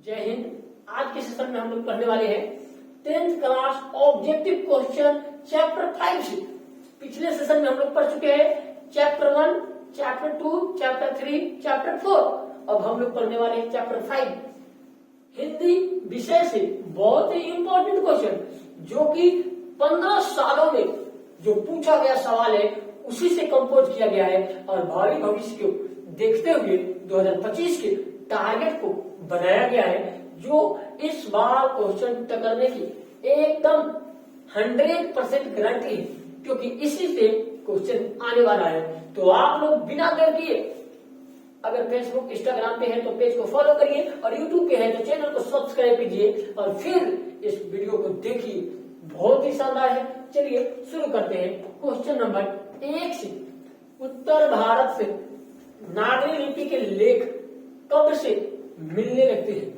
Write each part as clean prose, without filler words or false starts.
जय हिंद। आज के सेशन में हम लोग पढ़ने वाले हैं 10th class objective question chapter 5 से। पिछले सेशन में हम लोग पढ़ चुके हैं चैप्टर 1, चैप्टर 2, चैप्टर 3, चैप्टर 4। अब हम लोग पढ़ने वाले हैं चैप्टर 5 हिंदी विषय से। बहुत ही इंपॉर्टेंट क्वेश्चन जो कि 15 सालों में जो पूछा गया सवाल है उसी से कंपोज किया गया है और भावी भविष्य को देखते हुए 2025 के टारगेट को बनाया गया है, जो इस बार क्वेश्चन टकरने की एकदम 100% गारंटी है, क्योंकि इसी से क्वेश्चन आने वाला है। तो आप लोग बिना देर किए अगर फेसबुक इंस्टाग्राम पे है तो पेज को फॉलो करिए और यूट्यूब पे है तो चैनल को सब्सक्राइब कीजिए और फिर इस वीडियो को देखिए, बहुत ही शानदार है। चलिए शुरू करते हैं। क्वेश्चन नंबर 1 से, उत्तर भारत से नागरी लिपि के लेख कब से मिलने लगते हैं?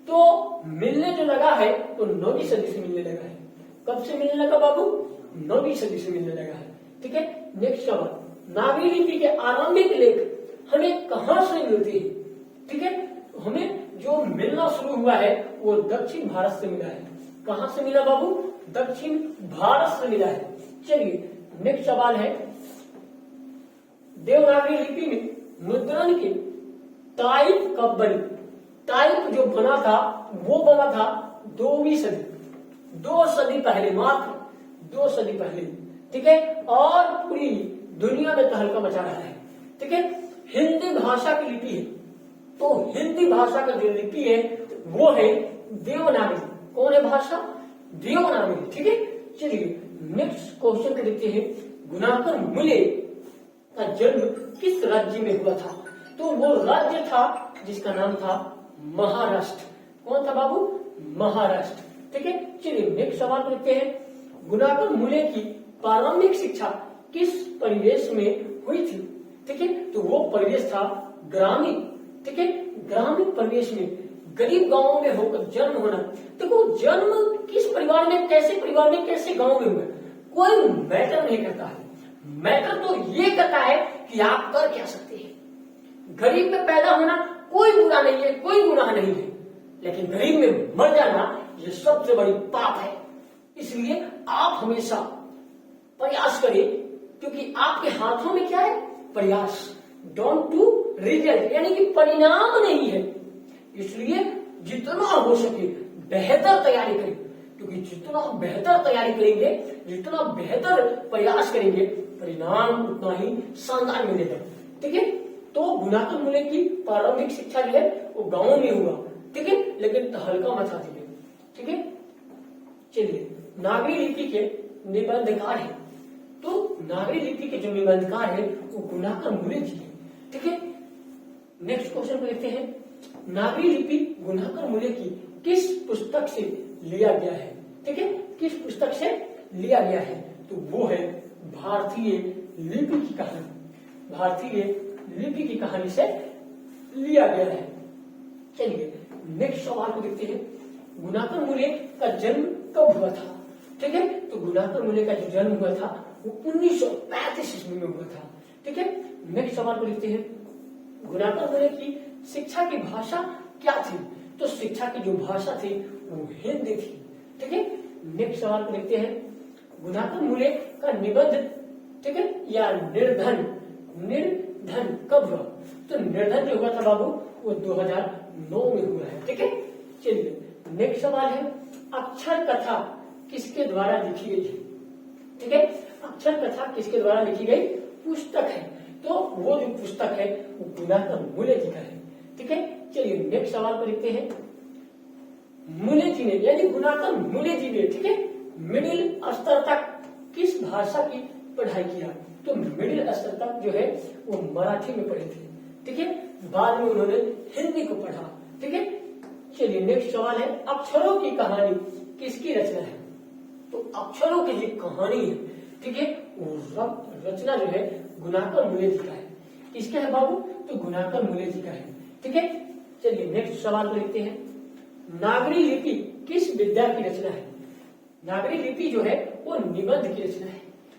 तो मिलने जो लगा है तो 9वीं सदी से मिलने लगा है। कब से मिलने लगा बाबू? 9वीं सदी से मिलने लगा है। ठीक है, नेक्स्ट सवाल, नागरी लिपि के आरंभिक लेख हमें कहां से मिलते हैं? ठीक है, हमें जो मिलना शुरू हुआ है वो दक्षिण भारत से मिला है। कहां से मिला बाबू? दक्षिण भारत से मिला है। चलिए नेक्स्ट सवाल है, देवनागरी लिपि में मुद्रण के टाइप कब बनी? टाइप जो बना था वो बना था 2वीं सदी, 2 सदी पहले, मात्र 2 सदी पहले। ठीक है, और पूरी दुनिया में तहलका मचा रहा है। ठीक है, हिंदी भाषा की लिपि है, तो हिंदी भाषा का जो लिपि है वो है देवनागरी। कौन है भाषा? देवनागरी। ठीक है, चलिए नेक्स्ट क्वेश्चन को देखते हैं। गुणाकर मूल्य का जन्म किस राज्य में हुआ था? तो वो राज्य था जिसका नाम था महाराष्ट्र। कौन था बाबू? महाराष्ट्र। ठीक है, चलिए नेक्स्ट सवाल को देखते हैं। गुणाकर मूल्य की प्रारंभिक शिक्षा किस परिवेश में हुई थी? ठीक है, तो वो परिवेश था ग्रामीण। ठीक है, ग्रामीण परिवेश में, गरीब गांवों में होकर जन्म होना। देखो, जन्म किस परिवार में, कैसे परिवार में, कैसे गांव में हुआ, कोई मैटर नहीं करता है। मैटर तो ये करता है कि आप कर क्या सकते हैं। गरीब में पैदा होना कोई बुरा नहीं है, कोई गुनाह नहीं है, लेकिन गरीब में मर जाना ये सबसे बड़ी पाप है। इसलिए आप हमेशा प्रयास करें, क्योंकि आपके हाथों में क्या है? प्रयास। डोंट डू रिजल्ट, यानी कि परिणाम नहीं है। इसलिए जितना हो सके बेहतर तैयारी करें, क्योंकि जितना बेहतर तैयारी करेंगे, जितना बेहतर प्रयास करेंगे, परिणाम उतना ही शानदार मिलेगा। ठीक है, तो गुणाकर मूल्य की प्रारंभिक शिक्षा जो है वो गांव में हुआ। ठीक है, लेकिन तहलका मचा दी। ठीक है, चलिए नागरी लिपि के निबंधकार है, तो नागरी लिपि के जो निबंधकार है वो गुणाकर मूल्य जी है। ठीक है, नेक्स्ट क्वेश्चन को देखते हैं। नागरी लिपि गुणाकर मूल्य की किस पुस्तक से लिया गया है? ठीक है, किस पुस्तक से लिया गया है? तो वो है भारतीय लिपि की कहानी। भारतीय लिपि की कहानी से लिया गया है। चलिए नेक्स्ट सवाल को देखते हैं। गुणाकर मूल्य का जन्म कब हुआ था? ठीक है, तो गुणाकर मूल्य का जो जन्म हुआ था वो 1935 ईस्वी में हुआ था। ठीक है, नेक्स्ट सवाल को देखते हैं। गुणाकर मूल्य की शिक्षा की भाषा क्या थी? तो शिक्षा की जो भाषा थी वो हिंदी थी। ठीक है, नेक्स्ट सवाल को देखते हैं। गुणाकर मूल्य का निबंध, ठीक है, या निर्धन कब हुआ? तो निर्धन जो हुआ था बाबू वो 2009 में हुआ है। ठीक है, चलिए नेक्स्ट सवाल है। अक्षर कथा किसके द्वारा लिखी गई है? ठीक है, अक्षर कथा किसके द्वारा लिखी गई पुस्तक है, तो वो जो पुस्तक है वो गुणाकर मूल्य जी का है। ठीक है, चलिए नेक्स्ट सवाल को देखते हैं। मूल्य जी ने, यानी गुणाकर मूल्य जी ने, ठीक है, मिडिल स्तर तक किस भाषा की पढ़ाई किया? तो मिडिल स्तर तक जो है वो मराठी में पढ़े थे। ठीक है, बाद में उन्होंने हिंदी को पढ़ा। ठीक है, चलिए नेक्स्ट सवाल है। अक्षरों की कहानी किसकी रचना है? तो अक्षरों की जो कहानी है, ठीक है, वो रचना जो है गुणाकर मूल्य जी का है। किसका है बाबू? तो गुणाकर मूल्य जी का है। ठीक है, चलिए नेक्स्ट सवाल को देखते हैं। नागरी लिपि किस विद्या की रचना है? नागरी लिपि जो है वो निबंध की रचना है।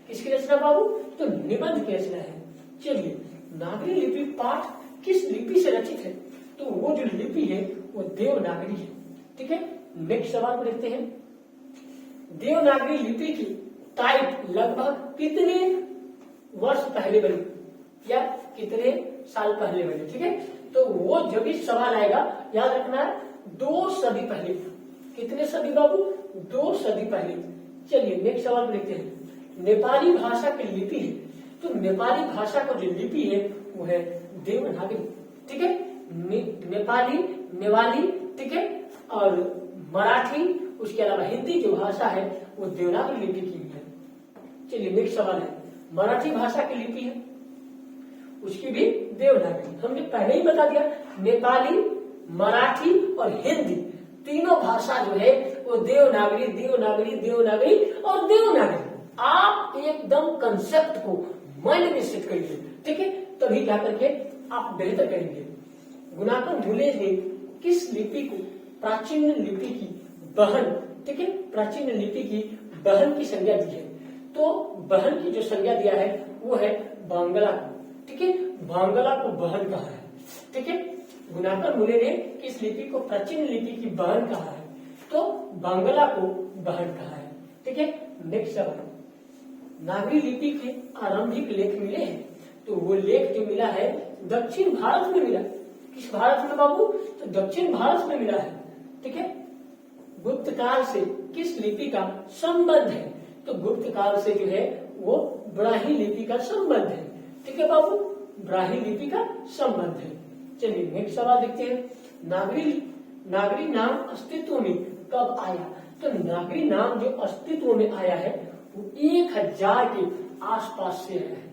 किसकी रचना बाबू? तो निबंध की रचना है। चलिए नागरी लिपि पाठ किस लिपि से रचित है? तो वो जो लिपि है वो देवनागरी है। ठीक है, नेक्स्ट सवाल को देखते हैं। देवनागरी लिपि की टाइप लगभग कितने वर्ष पहले बनी या कितने साल पहले बनी? ठीक है, तो वो जब भी सवाल आएगा याद रखना है 2 सदी पहले। कितने सदी बाबू? 2 सदी पहले। चलिए नेक्स्ट सवाल को देखते हैं। नेपाली भाषा की लिपि है, तो नेपाली भाषा का जो लिपि है वो है देवनागरी। ठीक है, नेपाली, नेवाली, ठीक है, और मराठी, उसके अलावा हिंदी जो भाषा है वो देवनागरी लिपि की है। चलिए नेक्स्ट सवाल है। मराठी भाषा की लिपि है, उसकी भी देवनागरी। हमने पहले ही बता दिया, नेपाली, मराठी और हिंदी तीनों भाषा जो है वो देवनागरी, देवनागरी, देवनागरी और देवनागरी। आप एकदम कंसेप्ट को माइंड में सेट करिए। ठीक है, तभी क्या करके आप बेहतर करेंगे। गुणाकर मुले ने किस लिपि को प्राचीन लिपि की बहन, ठीक है, प्राचीन लिपि की बहन की संज्ञा दी है? तो बहन की जो संज्ञा दिया है वो है बांग्ला को। ठीक है, बांग्ला को बहन कहा है। ठीक है, गुणाकर मुले ने किस लिपि को प्राचीन लिपि की बहन कहा है? तो बांग्ला को बहन कहा है। ठीक है, नेक्स्ट सवाल। नागरी लिपि के आरंभिक लेख मिले हैं, तो वो लेख जो मिला है दक्षिण भारत में मिला। किस भारत में बाबू? तो दक्षिण भारत में मिला है। ठीक है, गुप्त काल से किस लिपि का संबंध है? तो गुप्त काल से जो है वो ब्राह्मी लिपि का संबंध है। ठीक है बाबू, ब्राह्मी लिपि का संबंध है। चलिए नेक्स्ट सवाल देखते हैं। नागरी नाम अस्तित्व में कब आया? तो नागरी नाम जो अस्तित्व में आया है वो 1000 के आसपास से आया है।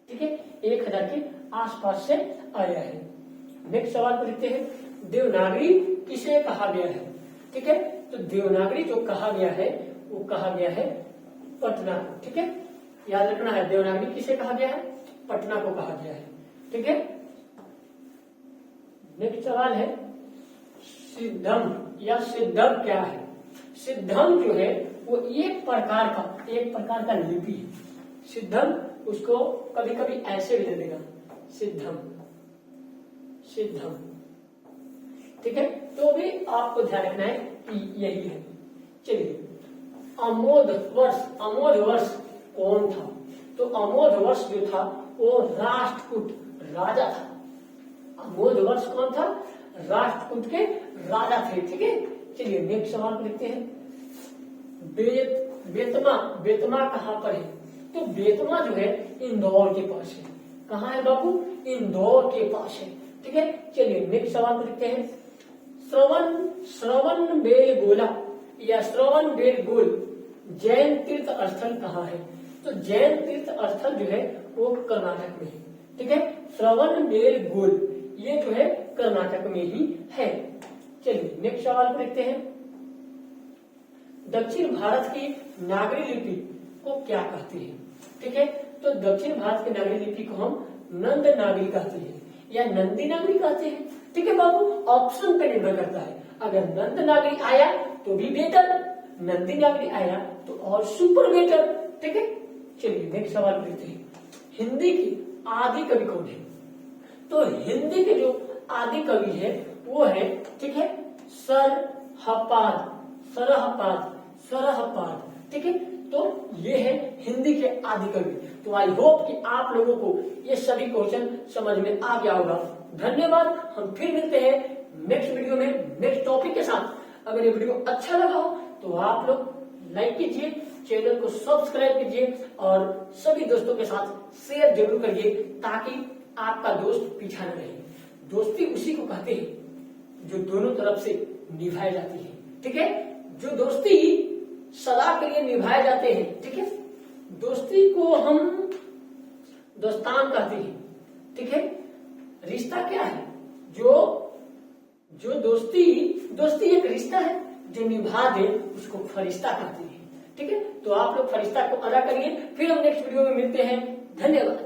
ठीक है, 1000 के आसपास से आया है। नेक्स्ट सवाल को देखते हैं। देवनागरी किसे कहा गया है? ठीक है, तो देवनागरी जो कहा गया है वो कहा गया है पटना को। ठीक है, याद रखना है देवनागरी किसे कहा गया है? पटना को कहा गया है। ठीक है, नेक्स्ट सवाल है सिद्धम या सिद्धम क्या है? सिद्धम जो है वो एक प्रकार का लिपि है। सिद्धम, उसको कभी कभी ऐसे भी दे देगा सिद्धम, सिद्धम। ठीक है, तो भी आपको ध्यान रखना है कि यही है। चलिए, अमोध वर्ष कौन था? तो अमोध वर्ष जो था वो राष्ट्रकूट राजा था। अमोध वर्ष कौन था? राष्ट्रकूट के राजा थे। ठीक है, चलिए नेक्स्ट सवाल को देखते हैं। बेतमा कहाँ पर है? तो बेतमा जो है इंदौर के पास है। कहाँ है बाबू? इंदौर के पास है। ठीक है, चलिए नेक्स्ट सवाल को देखते हैं। श्रवण बेलगोला या श्रवण बेलगोल जैन तीर्थ स्थल कहाँ है? तो जैन तीर्थ स्थल जो है वो कर्नाटक में है। ठीक है, श्रवण बेलगोल ये जो है कर्नाटक में ही है। चलिए नेक्स्ट सवाल को देखते हैं। दक्षिण भारत की नागरी लिपि को क्या कहते हैं? ठीक है, तो दक्षिण भारत की नागरी लिपि को हम नंद नागरी कहते हैं या नंदी नागरी कहते हैं। ठीक है बाबू, ऑप्शन पे निर्भर करता है। अगर नंद नागरी आया तो भी बेटर, नंदी नागरी आया तो और सुपर बेटर। ठीक है, चलिए नेक्स्ट सवाल देखते हैं। हिंदी की आदि कवि कौन है? तो हिंदी के जो आदि कवि है वो है, ठीक है, सरहपाद। ठीक है, तो ये है हिंदी के आदि कवि। तो आई होप कि आप लोगों को ये सभी क्वेश्चन समझ में आ गया होगा। धन्यवाद, हम फिर मिलते हैं नेक्स्ट वीडियो में नेक्स्ट टॉपिक के साथ। अगर ये वीडियो अच्छा लगा हो तो आप लोग लाइक कीजिए, चैनल को सब्सक्राइब कीजिए और सभी दोस्तों के साथ शेयर जरूर करिए ताकि आपका दोस्त पीछा न रहे। दोस्ती उसी को कहते हैं जो दोनों तरफ से निभाई जाती है। ठीक है, जो दोस्ती सदा के लिए निभाए जाते हैं, ठीक है, दोस्ती को हम दोस्तान कहते हैं। ठीक है, रिश्ता क्या है? जो दोस्ती एक रिश्ता है जो निभा दे उसको फरिश्ता कहते हैं। ठीक है, तो आप लोग फरिश्ता को अदा करिए। फिर हम नेक्स्ट वीडियो में मिलते हैं। धन्यवाद।